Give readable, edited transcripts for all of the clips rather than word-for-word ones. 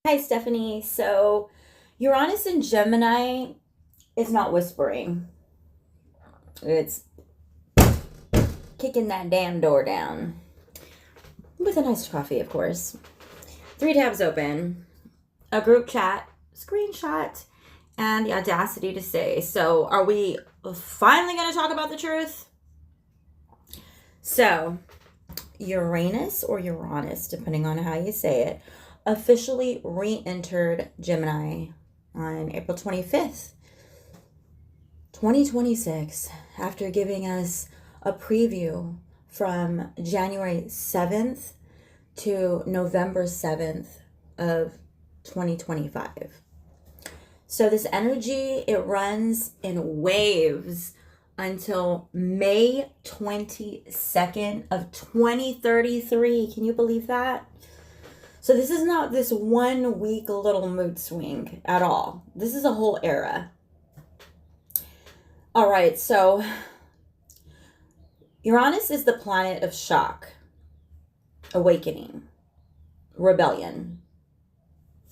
Hi, Stephanie. So, Uranus in Gemini is not whispering, it's kicking that damn door down with a nice coffee, of course. Three tabs open, a group chat, screenshot, and the audacity to say, so are we finally going to talk about the truth? So, Uranus or Uranus, depending on how you say it, officially re entered Gemini on April 25th, 2026, after giving us a preview from January 7th to November 7th of 2025. So this energy, it runs in waves until May 22nd of 2033. Can you believe that? So this is not this 1 week little mood swing at all. This is a whole era. All right, so Uranus is the planet of shock, awakening, rebellion,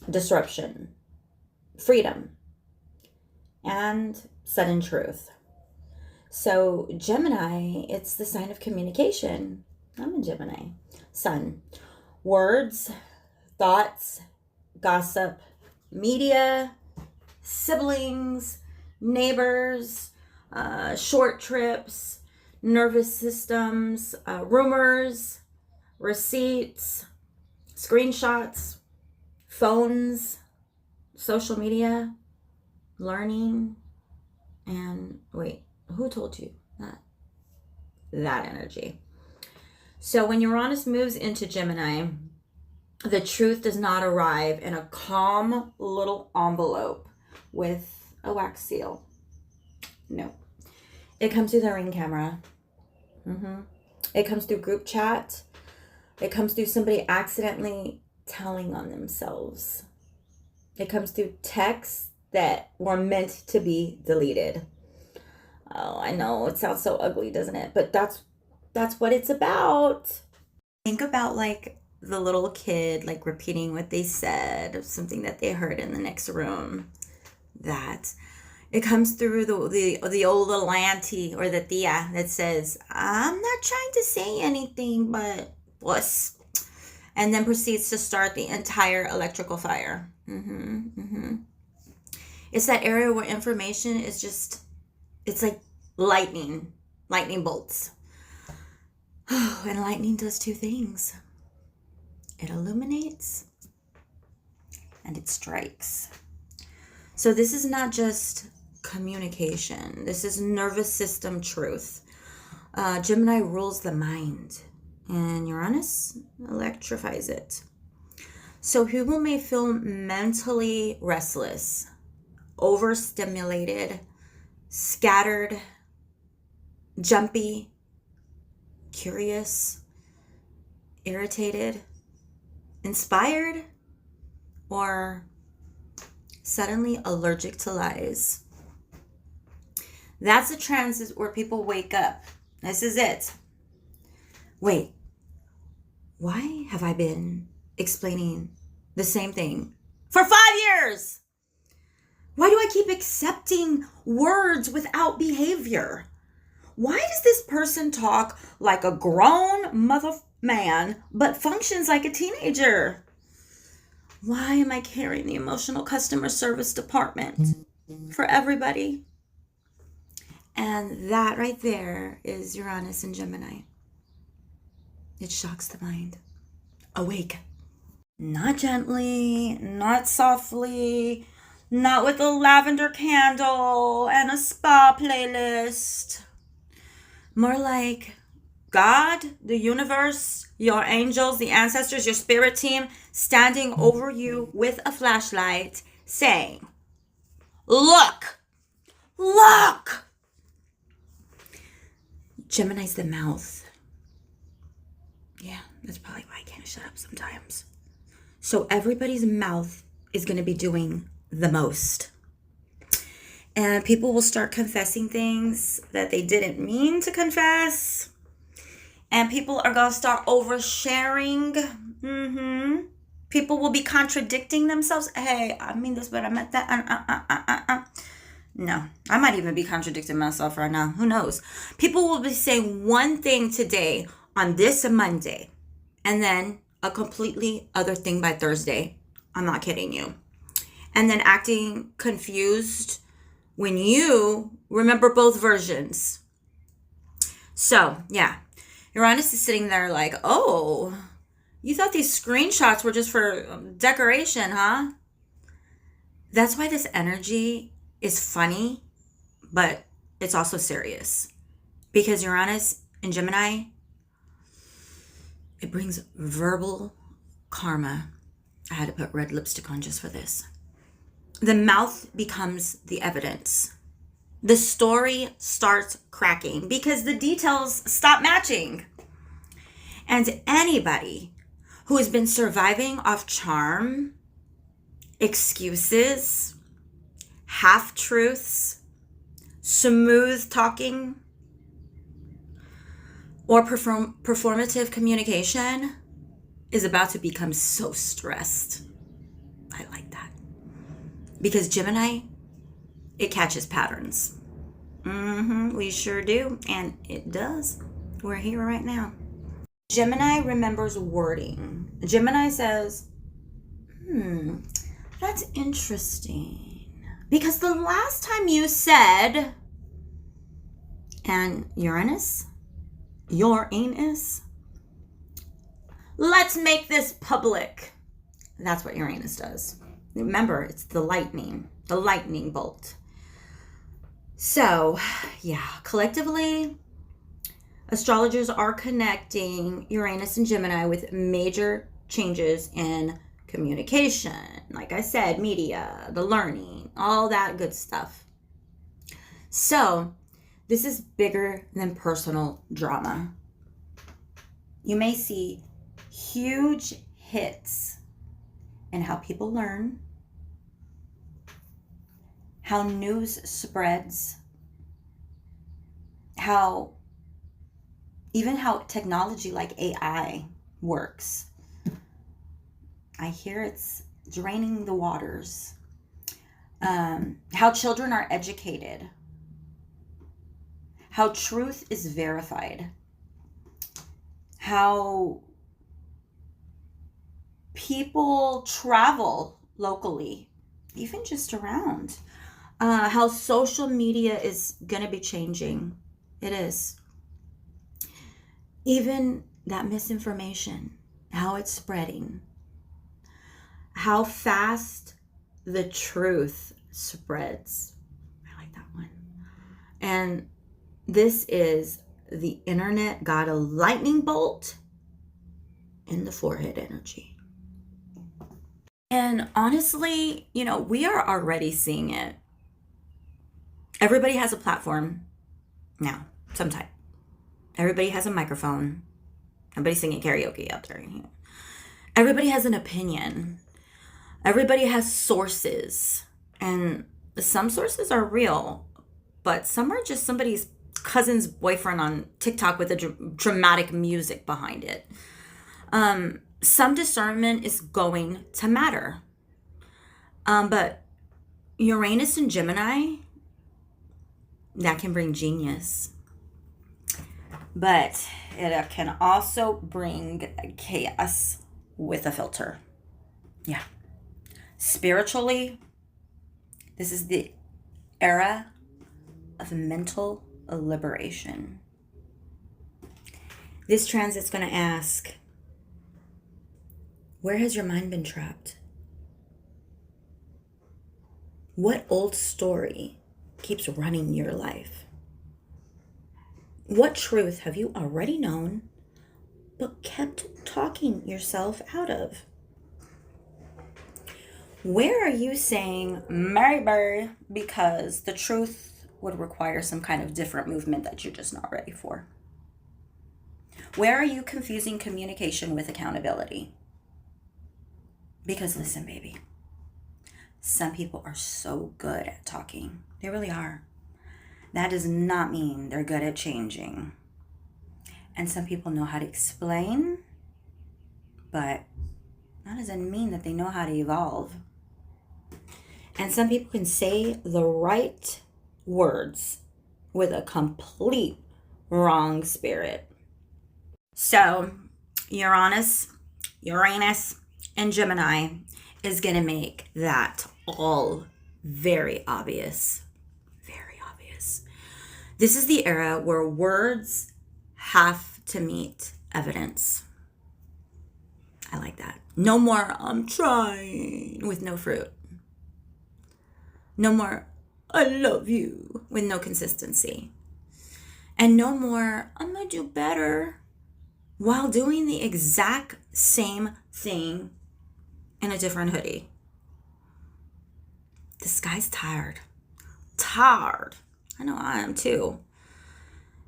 disruption, freedom, and sudden truth. So Gemini, it's the sign of communication. I'm a Gemini. Sun. Words, thoughts, gossip, media, siblings, neighbors, short trips, nervous systems, rumors, receipts, screenshots, phones, social media, learning, and wait, who told you that? That energy. So when Uranus moves into Gemini, the truth does not arrive in a calm little envelope with a wax seal. No. It comes through the ring camera. It comes through group chat. It comes through somebody accidentally telling on themselves. It comes through texts that were meant to be deleted. Oh, I know, it sounds so ugly, doesn't it? But that's what it's about. Think about like the little kid like repeating what they said, or something that they heard in the next room. That it comes through the old little auntie or the tia that says, "I'm not trying to say anything, but wuss," and then proceeds to start the entire electrical fire. It's that area where information is just, it's like lightning bolts. And lightning does two things: it illuminates and it strikes. So this is not just communication, this is nervous system truth. Gemini rules the mind, and Uranus electrifies it. So people may feel mentally restless, overstimulated, scattered, jumpy, curious, irritated, inspired, or suddenly allergic to lies. That's a transit where people wake up. This is it. Wait, why have I been explaining the same thing for 5 years? Why do I keep accepting words without behavior? Why does this person talk like a grown mother man but functions like a teenager? Why am I carrying the emotional customer service department for everybody? And that right there is Uranus and Gemini. It shocks the mind. Awake. Not gently, not softly, not with a lavender candle and a spa playlist. More like God, the universe, your angels, the ancestors, your spirit team standing over you with a flashlight saying, "Look, look." Gemini's the mouth. Yeah, that's probably why I can't shut up sometimes. So everybody's mouth is going to be doing the most. And people will start confessing things that they didn't mean to confess. And people are going to start oversharing. People will be contradicting themselves. Hey, I mean this, but I meant that. No, I might even be contradicting myself right now. Who knows? People will be saying one thing today on this Monday, and then a completely other thing by Thursday. I'm not kidding you. And then acting confused when you remember both versions. So, yeah. Uranus is sitting there like, oh, you thought these screenshots were just for decoration, huh? That's why this energy is funny, but it's also serious. Because Uranus in Gemini, it brings verbal karma. I had to put red lipstick on just for this. The mouth becomes the evidence. The story starts cracking because the details stop matching. And anybody who has been surviving off charm, excuses, half-truths, smooth talking, or performative communication is about to become so stressed. I like that. Because Gemini, it catches patterns. We sure do. And it does. We're here right now. Gemini remembers wording. Gemini says, that's interesting. Because the last time you said, and Uranus, let's make this public. That's what Uranus does. Remember, it's the lightning bolt. So, yeah, collectively, astrologers are connecting Uranus and Gemini with major changes in communication. Like I said, media, the learning, all that good stuff. So, this is bigger than personal drama. You may see huge hits in how people learn, how news spreads, even how technology like AI works. I hear it's draining the waters. How children are educated, how truth is verified, how people travel locally, even just around. How social media is going to be changing. It is. Even that misinformation, how it's spreading. How fast the truth spreads. I like that one. And this is the internet got a lightning bolt in the forehead energy. And honestly, we are already seeing it. Everybody has a platform now, some type. Everybody has a microphone. Everybody's singing karaoke out there. Everybody has an opinion. Everybody has sources. And some sources are real, but some are just somebody's cousin's boyfriend on TikTok with a dramatic music behind it. Some discernment is going to matter. But Uranus and Gemini, that can bring genius. But it can also bring chaos with a filter. Yeah. Spiritually, this is the era of mental liberation. This transit's going to ask, where has your mind been trapped? What old story keeps running your life? What truth have you already known but kept talking yourself out of? Where are you saying maybe because the truth would require some kind of different movement that you're just not ready for? Where are you confusing communication with accountability? Because listen, baby, some people are so good at talking. They really are. That does not mean they're good at changing. And some people know how to explain, but that doesn't mean that they know how to evolve. And some people can say the right words with a complete wrong spirit. So Uranus, and Gemini is going to make that all very obvious. Very obvious. This is the era where words have to meet evidence. I like that. No more, I'm trying, with no fruit. No more, I love you, with no consistency. And no more, I'm going to do better, while doing the exact same thing in a different hoodie. This guy's tired. Tired. I know I am too.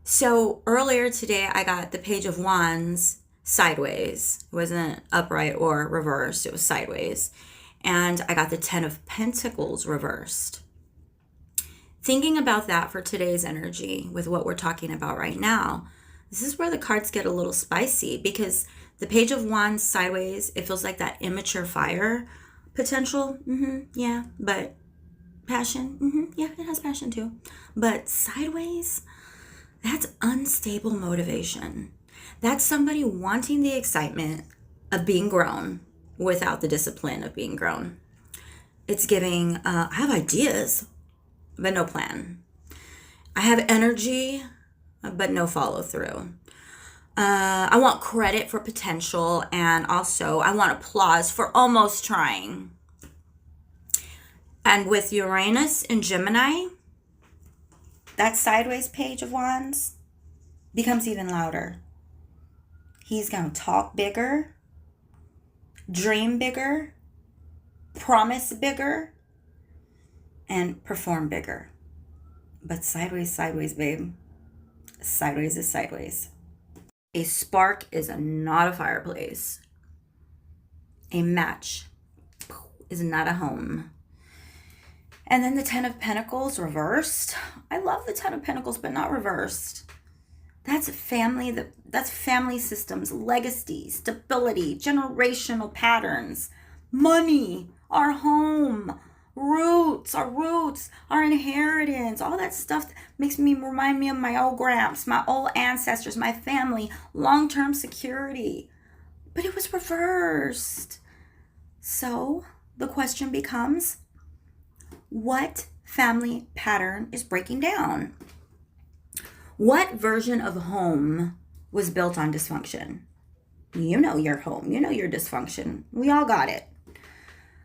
So earlier today, I got the Page of Wands sideways. It wasn't upright or reversed. It was sideways. And I got the Ten of Pentacles reversed. Thinking about that for today's energy with what we're talking about right now, this is where the cards get a little spicy, because the Page of Wands sideways, it feels like that immature fire potential. Yeah, but passion. Yeah, it has passion too. But sideways, that's unstable motivation. That's somebody wanting the excitement of being grown without the discipline of being grown. It's giving, I have ideas, but no plan. I have energy, but no follow through. I want credit for potential, and also I want applause for almost trying. And with Uranus and Gemini, that sideways Page of Wands becomes even louder. He's going to talk bigger, dream bigger, promise bigger, and perform bigger. But sideways, babe. Sideways is sideways. A spark is not a fireplace. A match is not a home. And then the Ten of Pentacles reversed. I love the Ten of Pentacles, but not reversed. That's family. That's family systems, legacy, stability, generational patterns, money, our home, our roots, our inheritance, all that stuff makes me remind me of my old gramps, my old ancestors, my family, long-term security. But it was reversed. So the question becomes, what family pattern is breaking down? What version of home was built on dysfunction? You know your home. You know your dysfunction. We all got it.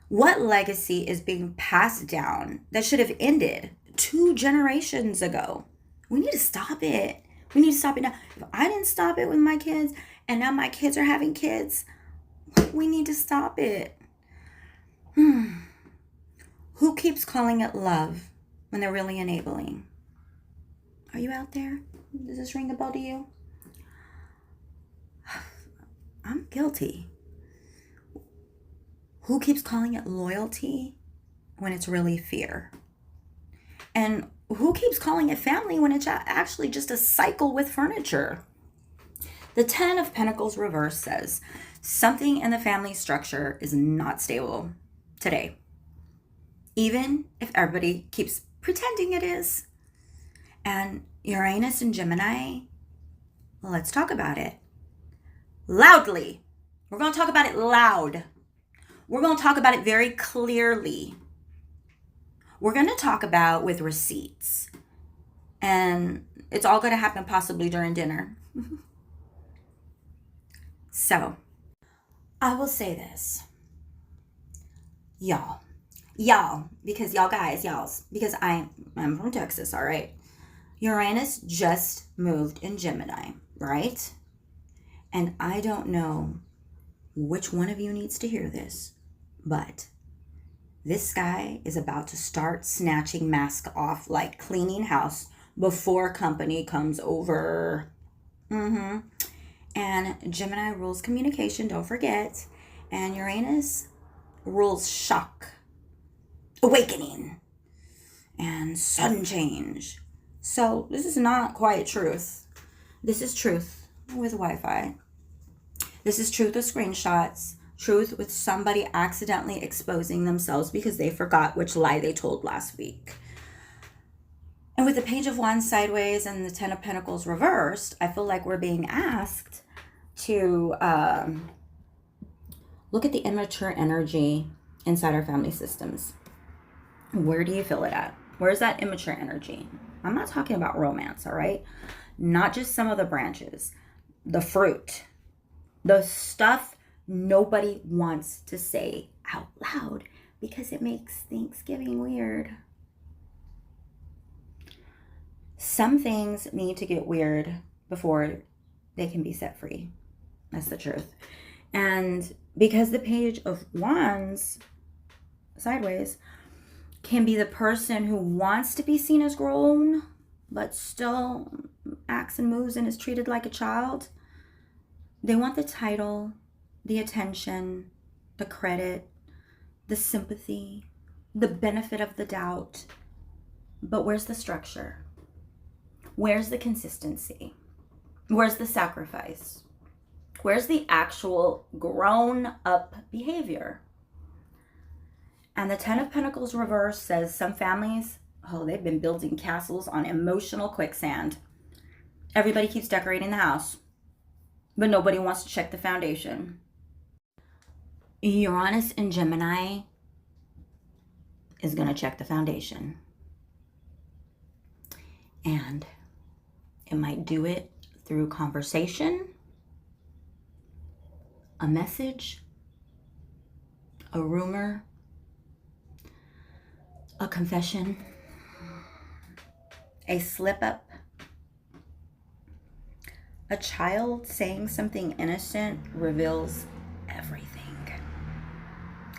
What legacy is being passed down that should have ended 2 generations ago? We need to stop it. We need to stop it now. If I didn't stop it with my kids, and now my kids are having kids, we need to stop it. Who keeps calling it love when they're really enabling? Are you out there? Does this ring a bell to you? I'm guilty. Who keeps calling it loyalty when it's really fear? And who keeps calling it family when it's actually just a cycle with furniture? The Ten of Pentacles reverse says something in the family structure is not stable today, even if everybody keeps pretending it is. And Uranus and Gemini, let's talk about it loudly. We're going to talk about it loud. We're going to talk about it very clearly. We're going to talk about with receipts. And it's all going to happen possibly during dinner. So, I will say this. Y'all, because because I'm from Texas, all right? Uranus just moved in Gemini, right? And I don't know which one of you needs to hear this, but this guy is about to start snatching masks off like cleaning house before company comes over. And Gemini rules communication, don't forget. And Uranus rules shock, awakening, and sudden change. So this is not quite truth. This is truth with Wi-Fi. This is truth with screenshots truth with somebody accidentally exposing themselves because they forgot which lie they told last week. And with the Page of Wands sideways and the Ten of Pentacles reversed, I feel like we're being asked to look at the immature energy inside our family systems. Where do you feel it at? Where's that immature energy? I'm not talking about romance, all right? Not just some of the branches. The fruit. The stuff nobody wants to say out loud because it makes Thanksgiving weird. Some things need to get weird before they can be set free. That's the truth. And because the Page of Wands sideways can be the person who wants to be seen as grown, but still acts and moves and is treated like a child. They want the title, the attention, the credit, the sympathy, the benefit of the doubt. But where's the structure? Where's the consistency? Where's the sacrifice? Where's the actual grown-up behavior? And the Ten of Pentacles reverse says some families, they've been building castles on emotional quicksand. Everybody keeps decorating the house, but nobody wants to check the foundation. Uranus in Gemini is going to check the foundation. And it might do it through conversation, a message, a rumor, a confession, a slip up, a child saying something innocent reveals everything.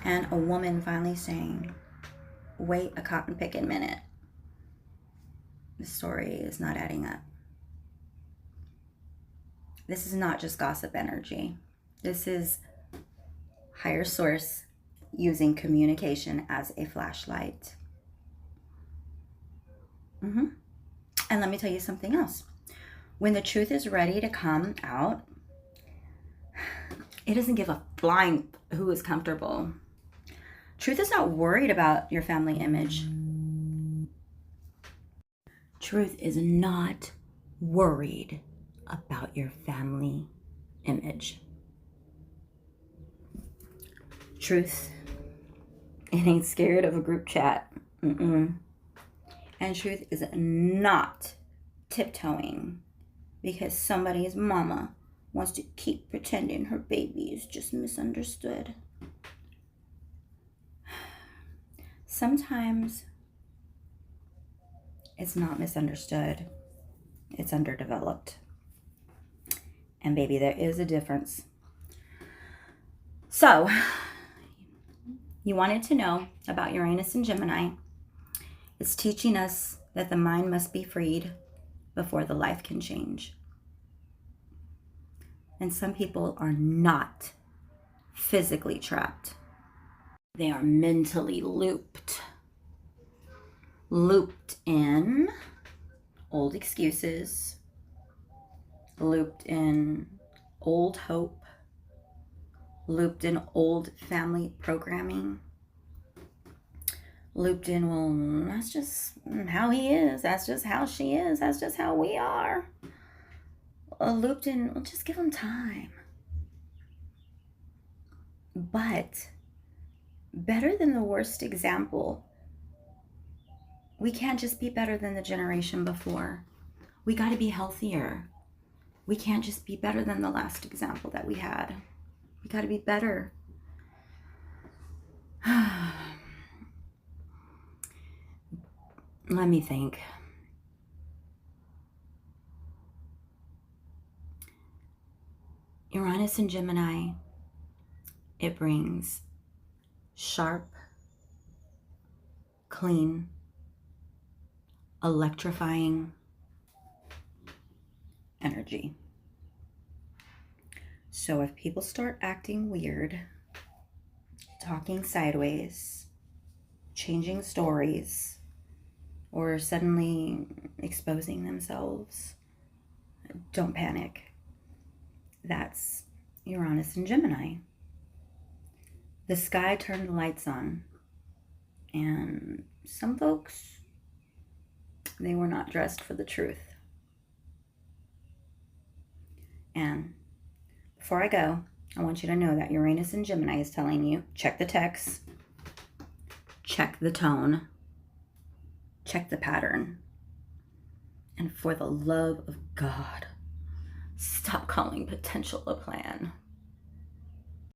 And a woman finally saying, wait a cotton picking minute. The story is not adding up. This is not just gossip energy. This is higher source using communication as a flashlight. And let me tell you something else. When the truth is ready to come out, it doesn't give a flying who is comfortable. Truth is not worried about your family image. Truth is not worried about your family image. Truth, it ain't scared of a group chat. And truth is not tiptoeing because somebody's mama wants to keep pretending her baby is just misunderstood. Sometimes it's not misunderstood. It's underdeveloped. And baby, there is a difference. So, you wanted to know about Uranus and Gemini. It's teaching us that the mind must be freed before the life can change. And some people are not physically trapped. They are mentally looped in old excuses, looped in old hope, looped in old family programming, looped in, well, that's just how he is, that's just how she is, that's just how we are. Looped in, well, just give him time. But better than the worst example, we can't just be better than the generation before. We got to be healthier. We can't just be better than the last example that we had. We got to be better. Let me think. Uranus and Gemini, it brings sharp, clean, electrifying energy. So if people start acting weird, talking sideways, changing stories, or suddenly exposing themselves, don't panic. That's Uranus and Gemini. the sky turned the lights on. And some folks, they were not dressed for the truth. And before I go, I want you to know that Uranus and Gemini is telling you, check the text, check the tone, check the pattern. And for the love of God, stop calling potential a plan.